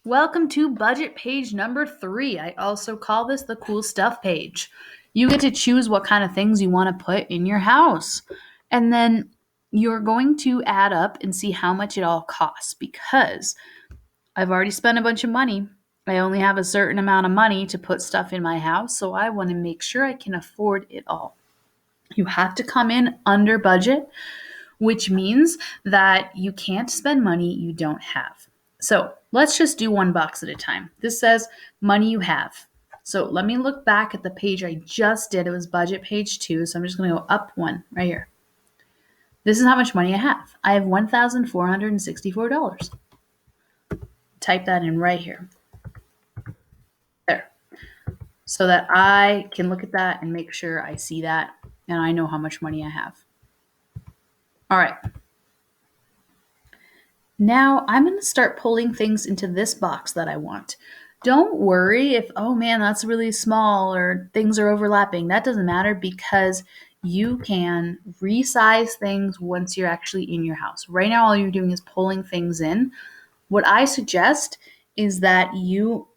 Welcome to budget page number 3. I also call this the cool stuff page. You get to choose what kind of things you want to put in your house. And then you're going to add up and see how much it all costs because I've already spent a bunch of money. I only have a certain amount of money to put stuff in my house, so I want to make sure I can afford it all. You have to come in under budget, which means that you can't spend money you don't have. So let's just do one box at a time. This says money you have. So let me look back at the page I just did. It was budget page 2. So I'm just going to go up one right here. This is how much money I have. I have $1,464. Type that in right here. There. So that I can look at that and make sure I see that and I know how much money I have. All right. Now I'm going to start pulling things into this box that I want. Don't worry if, oh man, that's really small or things are overlapping. That doesn't matter because you can resize things once you're actually in your house. Right now, all you're doing is pulling things in. What I suggest is that you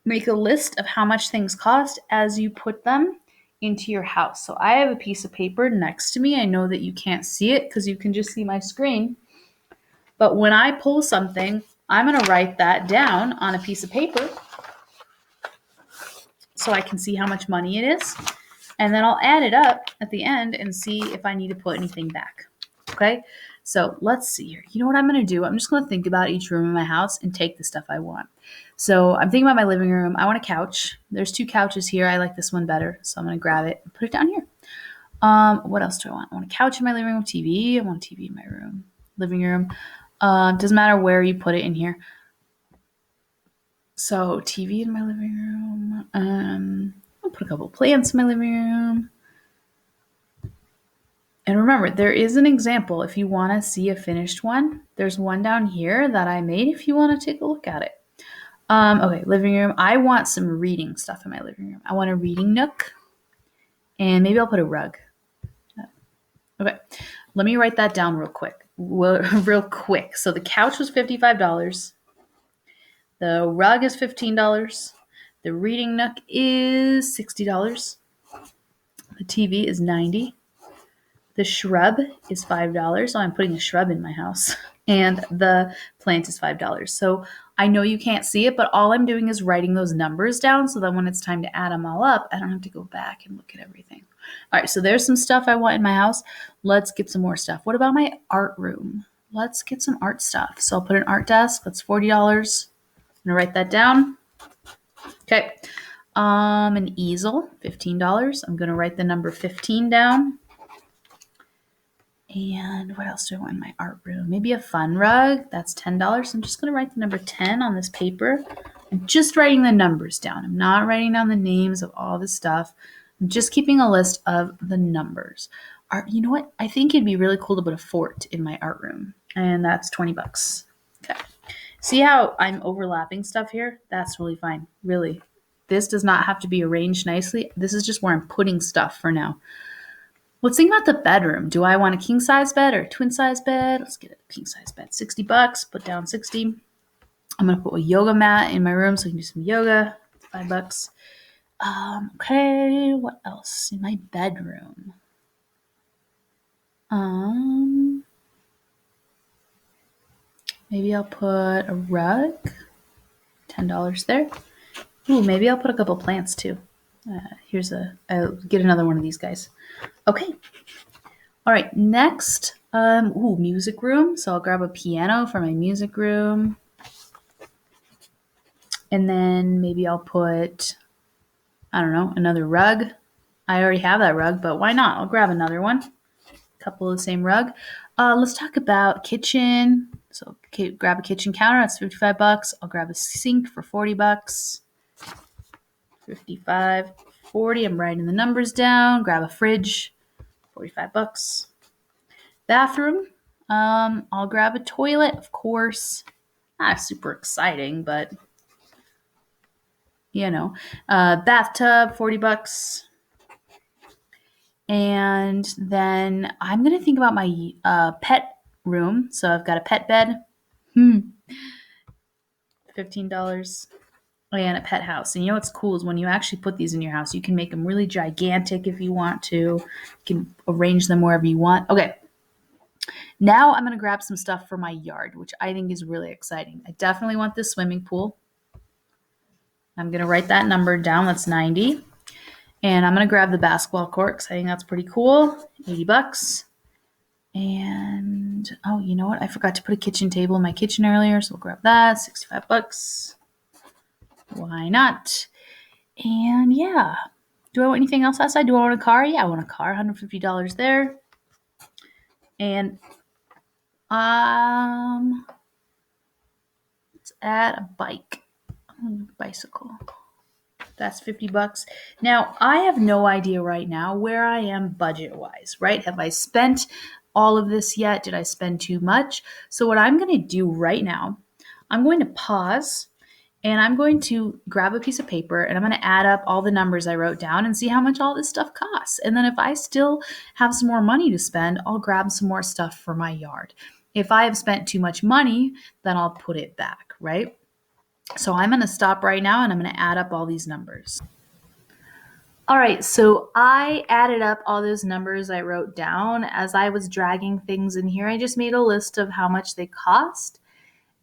make a list of how much things cost as you put them into your house. So I have a piece of paper next to me. I know that you can't see it because you can just see my screen. But when I pull something, I'm going to write that down on a piece of paper so I can see how much money it is. And then I'll add it up at the end and see if I need to put anything back. Okay? So let's see here. You know what I'm going to do? I'm just going to think about each room in my house and take the stuff I want. So I'm thinking about my living room. I want a couch. There's 2 couches here. I like this one better. So I'm going to grab it and put it down here. What else do I want? I want a couch in my living room, TV. I want a TV in my room, living room. Doesn't matter where you put it in here. So TV in my living room. I'll put a couple plants in my living room. And remember, there is an example if you want to see a finished one. There's one down here that I made if you want to take a look at it. Okay, living room. I want some reading stuff in my living room. I want a reading nook. And maybe I'll put a rug. Okay, let me write that down real quick. Real quick. So the couch was $55. The rug is $15. The reading nook is $60. The TV is $90. The shrub is $5. So I'm putting a shrub in my house. And the plant is $5. So I know you can't see it, but all I'm doing is writing those numbers down so that when it's time to add them all up, I don't have to go back and look at everything. All right, so there's some stuff I want in my house. Let's get some more stuff. What about my art room? Let's get some art stuff. So I'll put an art desk. That's $40. I'm gonna write that down. Okay. An easel, $15. I'm gonna write the number 15 down. And what else do I want in my art room? Maybe a fun rug. That's $10. I'm just gonna write the number 10 on this paper. I'm just writing the numbers down. I'm not writing down the names of all the stuff. I'm just keeping a list of the numbers. You know what? I think it'd be really cool to put a fort in my art room, and that's $20. Okay. See how I'm overlapping stuff here? That's really fine. Really. This does not have to be arranged nicely. This is just where I'm putting stuff for now. Let's think about the bedroom. Do I want a king size bed or a twin size bed? Let's get a king size bed. $60. Put down 60. I'm gonna put a yoga mat in my room so I can do some yoga. $5. Okay, what else in my bedroom? Maybe I'll put a rug. $10 there. Ooh, maybe I'll put a couple plants too. I'll get another one of these guys. Okay. All right, next, music room. So I'll grab a piano for my music room. And then maybe I'll put, I don't know, another rug. I already have that rug, but why not? I'll grab another one. A couple of the same rug. Let's talk about kitchen. So grab a kitchen counter. That's $55. I'll grab a sink for $40. 55, 40. I'm writing the numbers down. Grab a fridge. $45. Bathroom. I'll grab a toilet, of course. Not super exciting, but bathtub, $40. And then I'm gonna think about my pet room. So I've got a pet bed. $15. And a pet house. And you know what's cool is when you actually put these in your house, you can make them really gigantic if you want to. You can arrange them wherever you want. Okay. Now I'm going to grab some stuff for my yard, which I think is really exciting. I definitely want this swimming pool. I'm going to write that number down. That's 90. And I'm going to grab the basketball court because I think that's pretty cool. $80. And oh, you know what? I forgot to put a kitchen table in my kitchen earlier, so we'll grab that. $65. Why not? And yeah. Do I want anything else outside? Do I want a car? Yeah, I want a car. $150 there. And let's add a bike. Bicycle. That's $50. Now, I have no idea right now where I am budget-wise, right? Have I spent all of this yet? Did I spend too much? So what I'm going to do right now, I'm going to pause and I'm going to grab a piece of paper and I'm going to add up all the numbers I wrote down and see how much all this stuff costs. And then if I still have some more money to spend, I'll grab some more stuff for my yard. If I have spent too much money, then I'll put it back, right? So I'm going to stop right now and I'm going to add up all these numbers. All right, so I added up all those numbers I wrote down as I was dragging things in here. I just made a list of how much they cost.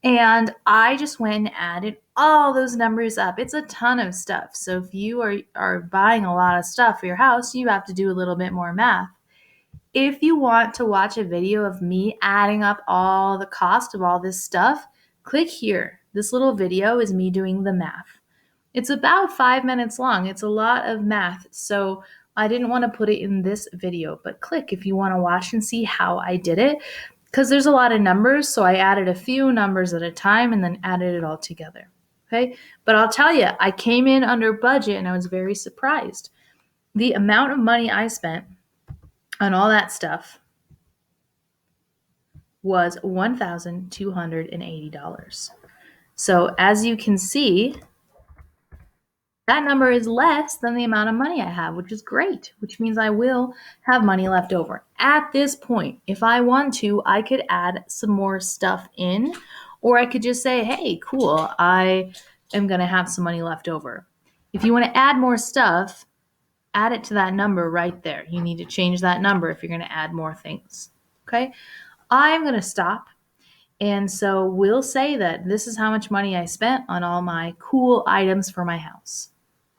And I just went and added all those numbers up. It's a ton of stuff. So if you are buying a lot of stuff for your house, you have to do a little bit more math. If you want to watch a video of me adding up all the cost of all this stuff, click here. This little video is me doing the math. It's about 5 minutes long. It's a lot of math. So I didn't want to put it in this video, but click if you want to watch and see how I did it. Because there's a lot of numbers, so I added a few numbers at a time and then added it all together. Okay, but I'll tell you, I came in under budget and I was very surprised. The amount of money I spent on all that stuff was $1,280. So as you can see, that number is less than the amount of money I have, which is great, which means I will have money left over. At this point, if I want to, I could add some more stuff in, or I could just say, hey, cool, I am going to have some money left over. If you want to add more stuff, add it to that number right there. You need to change that number if you're going to add more things. Okay? I'm going to stop. And so we'll say that this is how much money I spent on all my cool items for my house.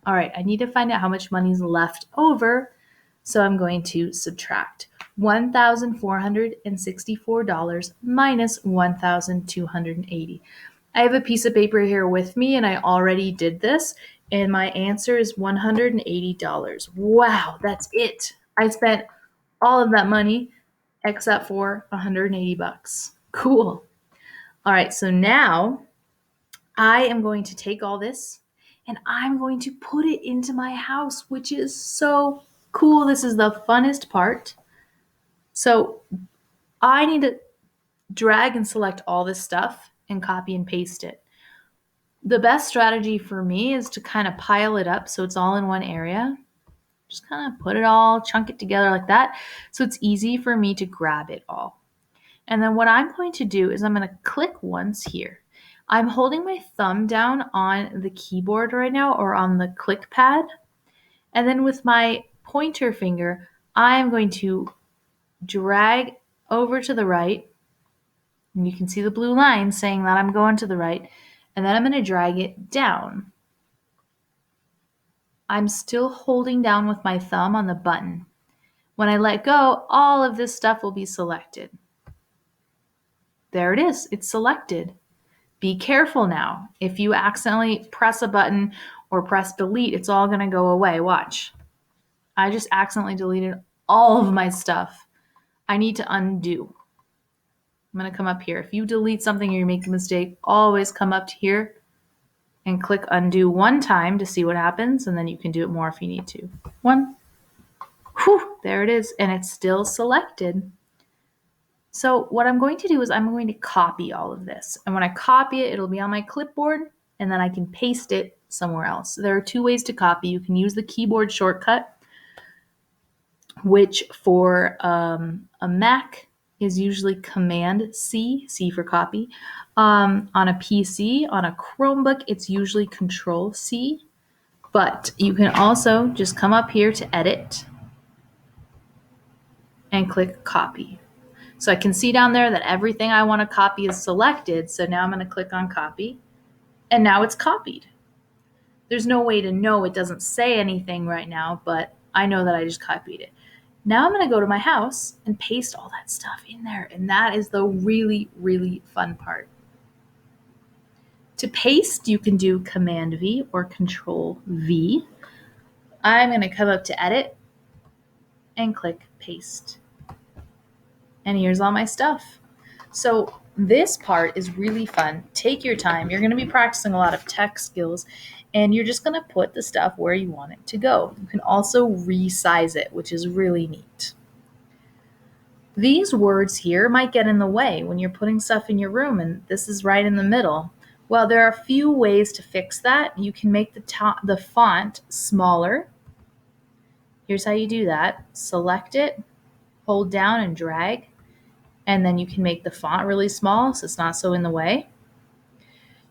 All right, I need to find out how much money is left over. So I'm going to subtract $1,464 minus $1,280. I have a piece of paper here with me and I already did this. And my answer is $180. Wow, that's it. I spent all of that money except for $180. Cool. All right, so now I am going to take all this and I'm going to put it into my house, which is so cool. This is the funnest part. So I need to drag and select all this stuff and copy and paste it. The best strategy for me is to kind of pile it up so it's all in one area. Just kind of put it all, chunk it together like that, so it's easy for me to grab it all. And then what I'm going to do is I'm going to click once here. I'm holding my thumb down on the keyboard right now or on the click pad. And then with my pointer finger, I'm going to drag over to the right. And you can see the blue line saying that I'm going to the right. And then I'm going to drag it down. I'm still holding down with my thumb on the button. When I let go, all of this stuff will be selected. There it is. It's selected. Be careful now. If you accidentally press a button or press delete, it's all going to go away. Watch. I just accidentally deleted all of my stuff. I need to undo. I'm going to come up here. If you delete something or you make a mistake, always come up to here and click undo one time to see what happens, and then you can do it more if you need to. One. Whew, there it is, and it's still selected. So what I'm going to do is I'm going to copy all of this. And when I copy it, it'll be on my clipboard, and then I can paste it somewhere else. There are two ways to copy. You can use the keyboard shortcut, which for a Mac is usually Command C, C for copy. On a PC, on a Chromebook, it's usually Control C. But you can also just come up here to edit and click copy. So I can see down there that everything I want to copy is selected. So now I'm going to click on copy, and now it's copied. There's no way to know, it doesn't say anything right now, but I know that I just copied it. Now I'm going to go to my house and paste all that stuff in there. And that is the really, really fun part. To paste, you can do Command V or Control V. I'm going to come up to edit and click paste. And here's all my stuff. So this part is really fun. Take your time. You're going to be practicing a lot of tech skills, and you're just going to put the stuff where you want it to go. You can also resize it, which is really neat. These words here might get in the way when you're putting stuff in your room, and this is right in the middle. Well, there are a few ways to fix that. You can make the font smaller. Here's how you do that. Select it, hold down and drag, and then you can make the font really small so it's not so in the way.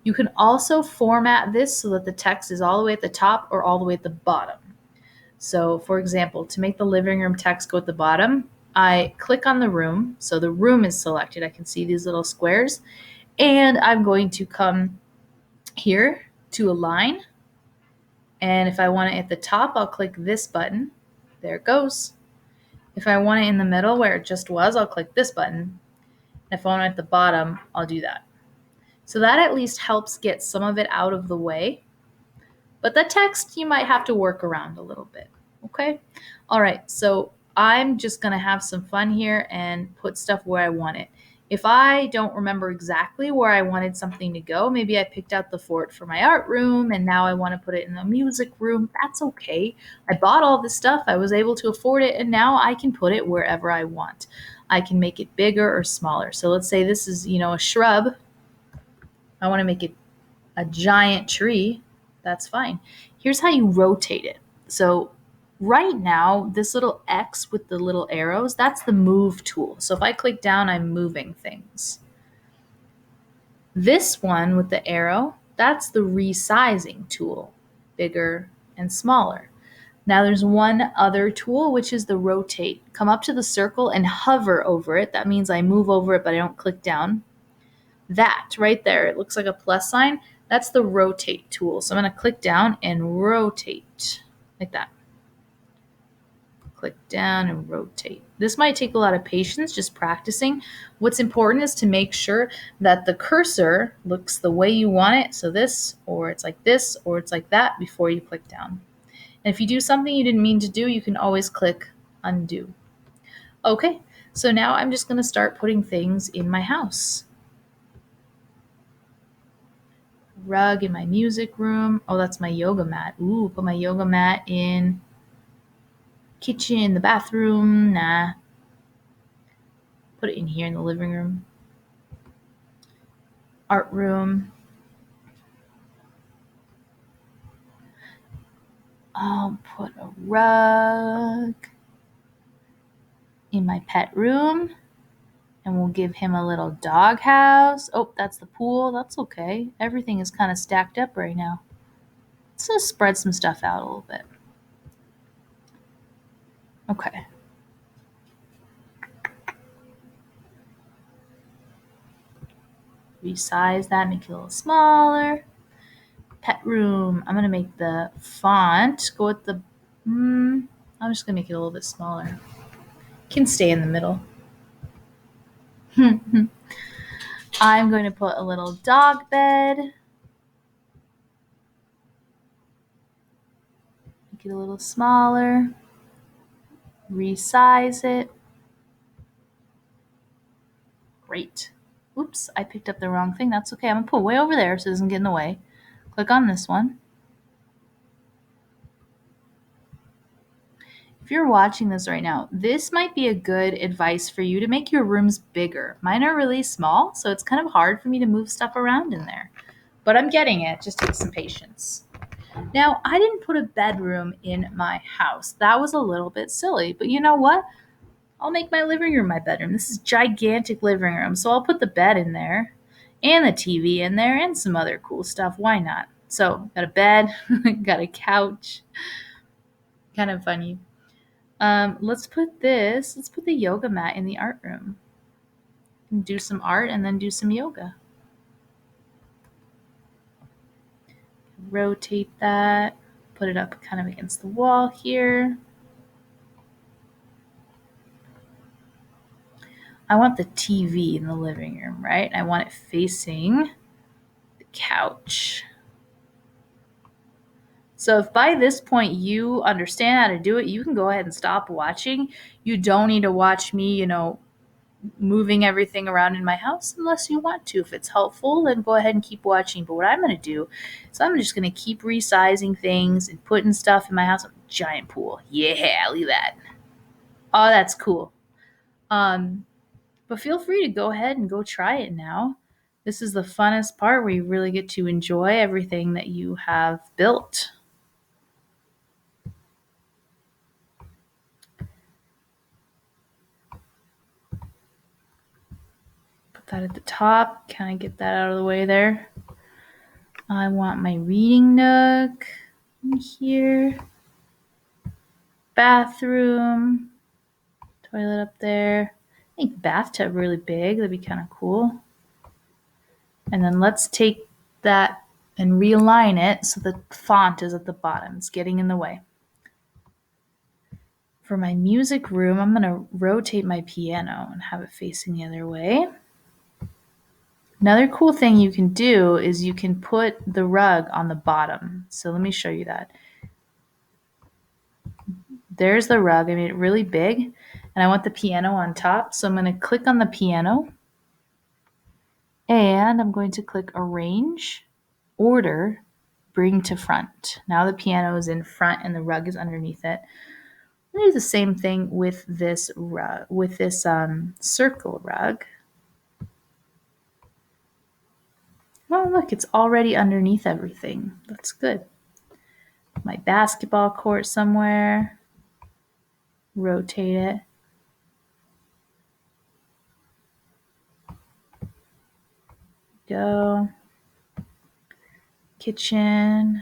You can also format this so that the text is all the way at the top or all the way at the bottom. So for example, to make the living room text go at the bottom, I click on the room. So the room is selected. I can see these little squares. And I'm going to come here to align. And if I want it at the top, I'll click this button. There it goes. If I want it in the middle where it just was, I'll click this button. If I want it at the bottom, I'll do that. So that at least helps get some of it out of the way. But the text, you might have to work around a little bit. Okay? All right, so I'm just going to have some fun here and put stuff where I want it. If I don't remember exactly where I wanted something to go, maybe I picked out the fort for my art room and now I want to put it in the music room. That's okay. I bought all this stuff. I was able to afford it, and now I can put it wherever I want. I can make it bigger or smaller. So let's say this is, a shrub. I want to make it a giant tree. That's fine. Here's how you rotate it. So right now, this little X with the little arrows, that's the move tool. So if I click down, I'm moving things. This one with the arrow, that's the resizing tool, bigger and smaller. Now there's one other tool, which is the rotate. Come up to the circle and hover over it. That means I move over it, but I don't click down. That right there, it looks like a plus sign. That's the rotate tool. So I'm going to click down and rotate like that. Click down and rotate. This might take a lot of patience, just practicing. What's important is to make sure that the cursor looks the way you want it. So this, or it's like this, or it's like that before you click down. And if you do something you didn't mean to do, you can always click undo. Okay, so now I'm just going to start putting things in my house. Rug in my music room. Oh, that's my yoga mat. Ooh, put my yoga mat in kitchen, the bathroom. Nah. Put it in here in the living room. Art room. I'll put a rug in my pet room. And we'll give him a little dog house. Oh, that's the pool. That's okay. Everything is kind of stacked up right now. Let's just spread some stuff out a little bit. Okay. Resize that, make it a little smaller. Pet room. I'm going to make the font go with the... I'm just going to make it a little bit smaller. Can stay in the middle. I'm going to put a little dog bed. Make it a little smaller. Resize it. Great. Oops, I picked up the wrong thing. That's okay. I'm going to put it way over there so it doesn't get in the way. Click on this one. If you're watching this right now, this might be a good advice for you to make your rooms bigger. Mine are really small, so it's kind of hard for me to move stuff around in there. But I'm getting it. Just take some patience. Now, I didn't put a bedroom in my house. That was a little bit silly. But you know what? I'll make my living room my bedroom. This is gigantic living room, so I'll put the bed in there and the TV in there and some other cool stuff. Why not? So, got a bed, got a couch. Kind of funny. Let's put the yoga mat in the art room. Do some art and then do some yoga. Rotate that, put it up kind of against the wall here. I want the TV in the living room, right? I want it facing the couch. So if by this point you understand how to do it, you can go ahead and stop watching. You don't need to watch me, moving everything around in my house unless you want to. If it's helpful, then go ahead and keep watching. But what I'm going to do is I'm just going to keep resizing things and putting stuff in my house. Giant pool. Yeah, look at that. Oh, that's cool. But feel free to go ahead and go try it now. This is the funnest part where you really get to enjoy everything that you have built. Put that at the top. Kind of get that out of the way there. I want my reading nook in here. Bathroom. Toilet up there. I think bathtub really big. That'd be kind of cool. And then let's take that and realign it so the font is at the bottom. It's getting in the way. For my music room, I'm going to rotate my piano and have it facing the other way. Another cool thing you can do is you can put the rug on the bottom. So let me show you that. There's the rug. I made it really big, and I want the piano on top. So I'm going to click on the piano, and I'm going to click Arrange, Order, Bring to Front. Now the piano is in front and the rug is underneath it. I'm going to do the same thing with this rug, with this circle rug. Oh, look, it's already underneath everything. That's good. My basketball court somewhere. Rotate it. Go. Kitchen.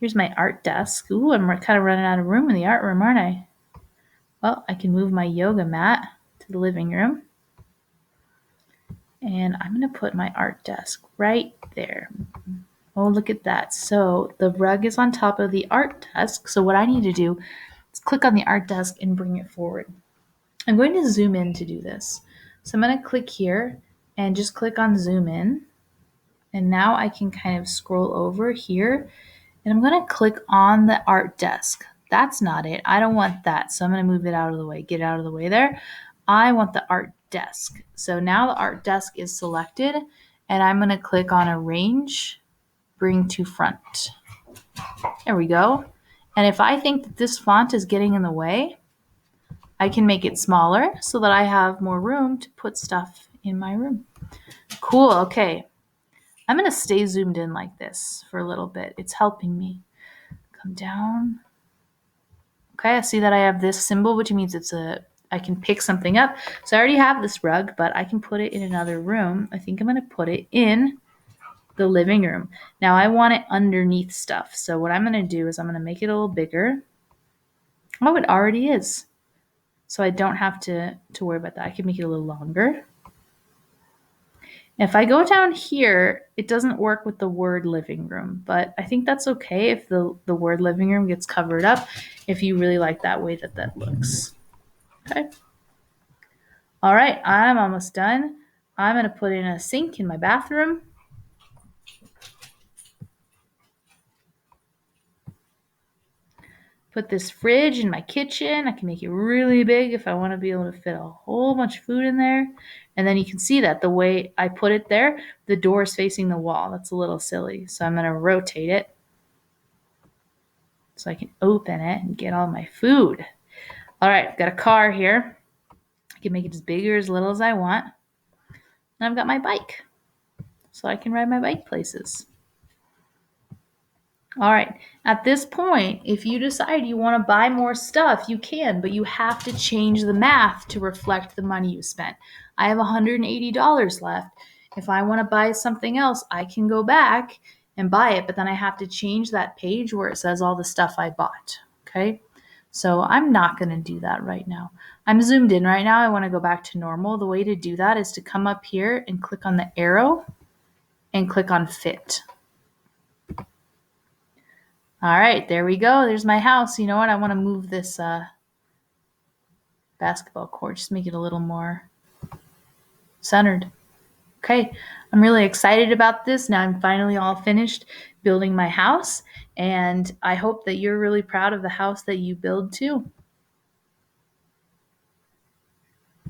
Here's my art desk. Ooh, I'm kind of running out of room in the art room, aren't I? Well, I can move my yoga mat to the living room. And I'm going to put my art desk right there. Oh, look at that. So the rug is on top of the art desk. So what I need to do is click on the art desk and bring it forward. I'm going to zoom in to do this. So I'm going to click here and just click on zoom in. And now I can kind of scroll over here and I'm going to click on the art desk. That's not it. I don't want that. So I'm going to move it out of the way. Get it out of the way there. I want the art desk. So now the art desk is selected and I'm going to click on Arrange, Bring to Front. There we go. And if I think that this font is getting in the way, I can make it smaller so that I have more room to put stuff in my room. Cool. Okay. I'm going to stay zoomed in like this for a little bit. It's helping me. Come down. Okay, I see that I have this symbol, which means I can pick something up. So I already have this rug, but I can put it in another room. I think I'm going to put it in the living room. Now I want it underneath stuff. So what I'm going to do is I'm going to make it a little bigger. Oh, it already is. So I don't have to worry about that. I can make it a little longer. If I go down here, it doesn't work with the word living room, but I think that's okay if the word living room gets covered up, if you really like that way that looks. Okay. All right, I'm almost done. I'm going to put in a sink in my bathroom. Put this fridge in my kitchen. I can make it really big if I want to be able to fit a whole bunch of food in there. And then you can see that the way I put it there, the door is facing the wall. That's a little silly. So I'm going to rotate it so I can open it and get all my food. All right, I've got a car here. I can make it as big or as little as I want. And I've got my bike, so I can ride my bike places. All right. At this point, if you decide you want to buy more stuff, you can, but you have to change the math to reflect the money you spent. I have $180 left. If I want to buy something else, I can go back and buy it, but then I have to change that page where it says all the stuff I bought. Okay. So I'm not going to do that right now. I'm zoomed in right now. I want to go back to normal. The way to do that is to come up here and click on the arrow and click on fit. All right, there we go. There's my house. You know what? I want to move this basketball court, just make it a little more centered. Okay, I'm really excited about this. Now I'm finally all finished building my house, and I hope that you're really proud of the house that you build too.